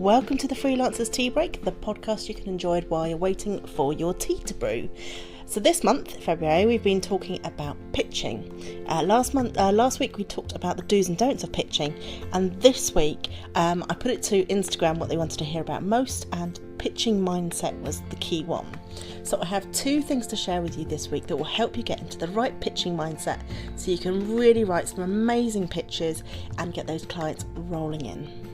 welcome to the Freelancers Tea Break, the podcast you can enjoy while you're waiting for your tea to brew. So this month, February, we've been talking about pitching. Last week we talked about the do's and don'ts of pitching, and this week I put it to Instagram what they wanted to hear about most, and pitching mindset was the key one. So I have two things to share with you this week that will help you get into the right pitching mindset so you can really write some amazing pitches and get those clients rolling in.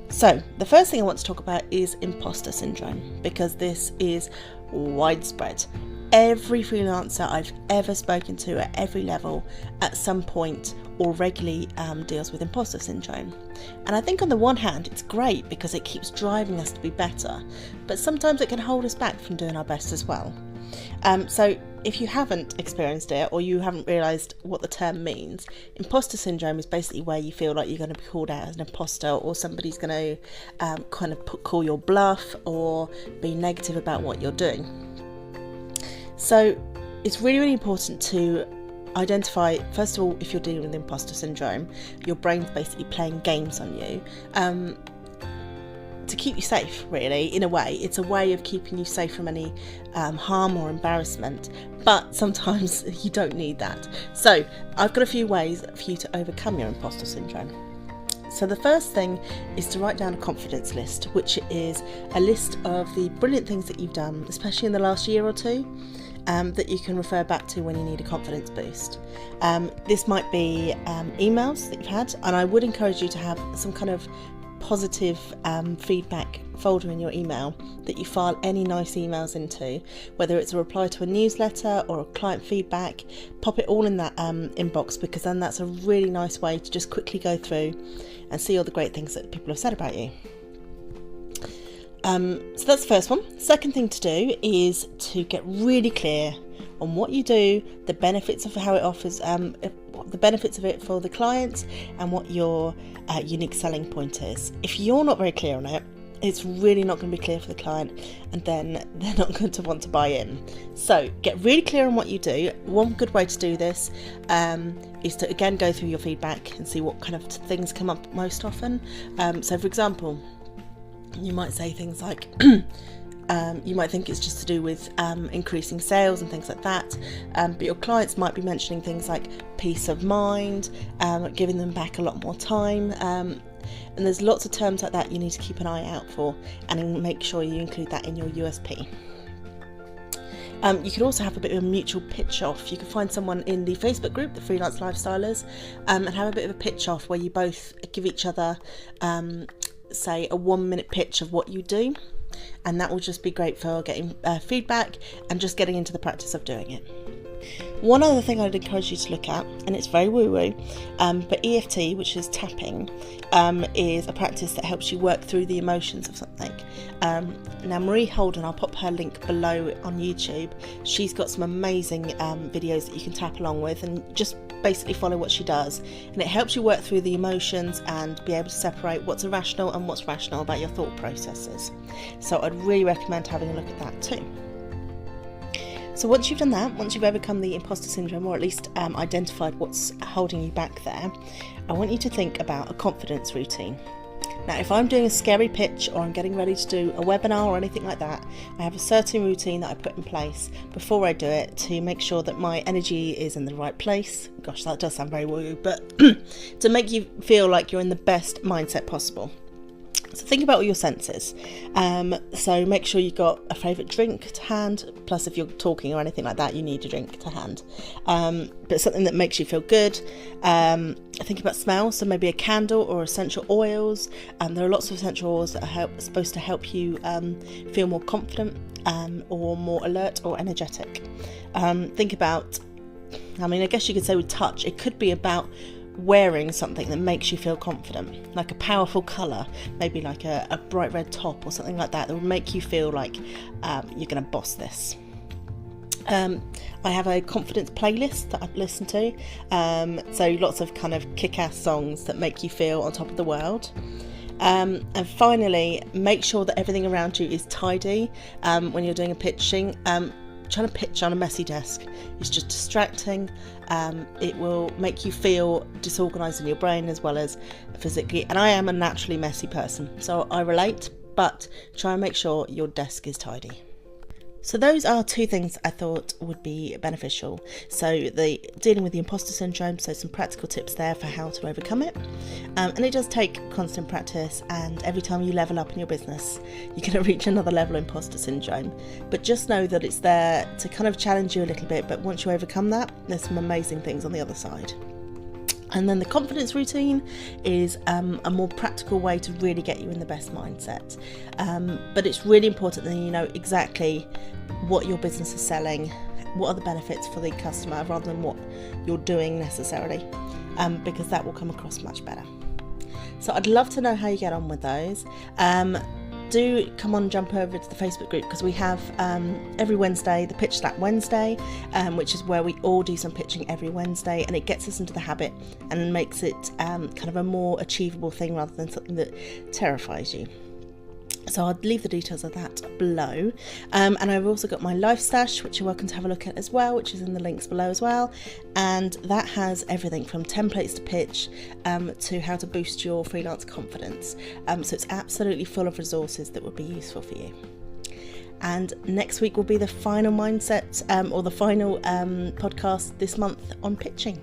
So the first thing I want to talk about is impostor syndrome, because this is widespread. Every freelancer I've ever spoken to at every level at some point or regularly deals with imposter syndrome. And I think on the one hand it's great because it keeps driving us to be better, but sometimes it can hold us back from doing our best as well. So if you haven't experienced it or you haven't realised what the term means, imposter syndrome is basically where you feel like you're going to be called out as an imposter, or somebody's going to call your bluff or be negative about what you're doing. So it's really, really important to identify, first of all, if you're dealing with imposter syndrome, your brain's basically playing games on you to keep you safe, really, in a way. It's a way of keeping you safe from any harm or embarrassment, but sometimes you don't need that. So I've got a few ways for you to overcome your imposter syndrome. So the first thing is to write down a confidence list, which is a list of the brilliant things that you've done, especially in the last year or two, that you can refer back to when you need a confidence boost. This might be emails that you've had, and I would encourage you to have some kind of positive feedback folder in your email that you file any nice emails into, whether it's a reply to a newsletter or a client feedback. Pop it all in that inbox, because then that's a really nice way to just quickly go through and see all the great things that people have said about you. So that's the first one. Second thing to do is to get really clear on what you do, the benefits of how it offers, the benefits of it for the clients, and what your unique selling point is. If you're not very clear on it, it's really not going to be clear for the client, and then they're not going to want to buy in. So get really clear on what you do. One good way to do this is to again go through your feedback and see what kind of things come up most often. So for example, you might say things like you might think it's just to do with increasing sales and things like that, but your clients might be mentioning things like peace of mind, giving them back a lot more time, and there's lots of terms like that you need to keep an eye out for, and make sure you include that in your USP. You could also have a bit of a mutual pitch off. You can find someone in the Facebook group, the Freelance Lifestylers, and have a bit of a pitch off where you both give each other say a 1-minute pitch of what you do, and that will just be great for getting feedback and just getting into the practice of doing it. One other thing I'd encourage you to look at, and it's very woo-woo, but EFT, which is tapping, is a practice that helps you work through the emotions of something. Now Marie Holden, I'll pop her link below on YouTube. She's got some amazing videos that you can tap along with and just basically follow what she does, and it helps you work through the emotions and be able to separate what's irrational and what's rational about your thought processes. So I'd really recommend having a look at that too. So once you've done that, once you've overcome the imposter syndrome, or at least identified what's holding you back there, I want you to think about a confidence routine. Now, if I'm doing a scary pitch or I'm getting ready to do a webinar or anything like that, I have a certain routine that I put in place before I do it to make sure that my energy is in the right place. Gosh, that does sound very woo, but to make you feel like you're in the best mindset possible. So think about all your senses. So make sure you've got a favourite drink to hand, plus if you're talking or anything like that, you need a drink to hand. But something that makes you feel good. Think about smells, so maybe a candle or essential oils. There are lots of essential oils that are supposed to help you feel more confident or more alert or energetic. Think about, I guess you could say with touch, it could be about wearing something that makes you feel confident, like a powerful colour, maybe like a bright red top or something like that will make you feel like you're going to boss this. I have a confidence playlist that I listen to, so lots of kind of kick-ass songs that make you feel on top of the world. And finally, make sure that everything around you is tidy when you're doing a pitching. trying to pitch on a messy desk is just distracting. It will make you feel disorganised in your brain as well as physically, and I am a naturally messy person, so I relate, but try and make sure your desk is tidy. So those are two things I thought would be beneficial. So the dealing with the imposter syndrome, so some practical tips there for how to overcome it. And it does take constant practice, and every time you level up in your business, you're going to reach another level of imposter syndrome. But just know that it's there to kind of challenge you a little bit, but once you overcome that, there's some amazing things on the other side. And then the confidence routine is a more practical way to really get you in the best mindset. But it's really important that you know exactly what your business is selling, what are the benefits for the customer rather than what you're doing necessarily, because that will come across much better. So I'd love to know how you get on with those. Do come on, jump over to the Facebook group, because we have every Wednesday the Pitch Slap Wednesday, which is where we all do some pitching every Wednesday, and it gets us into the habit and makes it kind of a more achievable thing rather than something that terrifies you. So I'll leave the details of that below, and I've also got my life stash, which you're welcome to have a look at as well, which is in the links below as well, and that has everything from templates to pitch to how to boost your freelance confidence. So it's absolutely full of resources that would be useful for you. And next week will be the final mindset or the final podcast this month on pitching.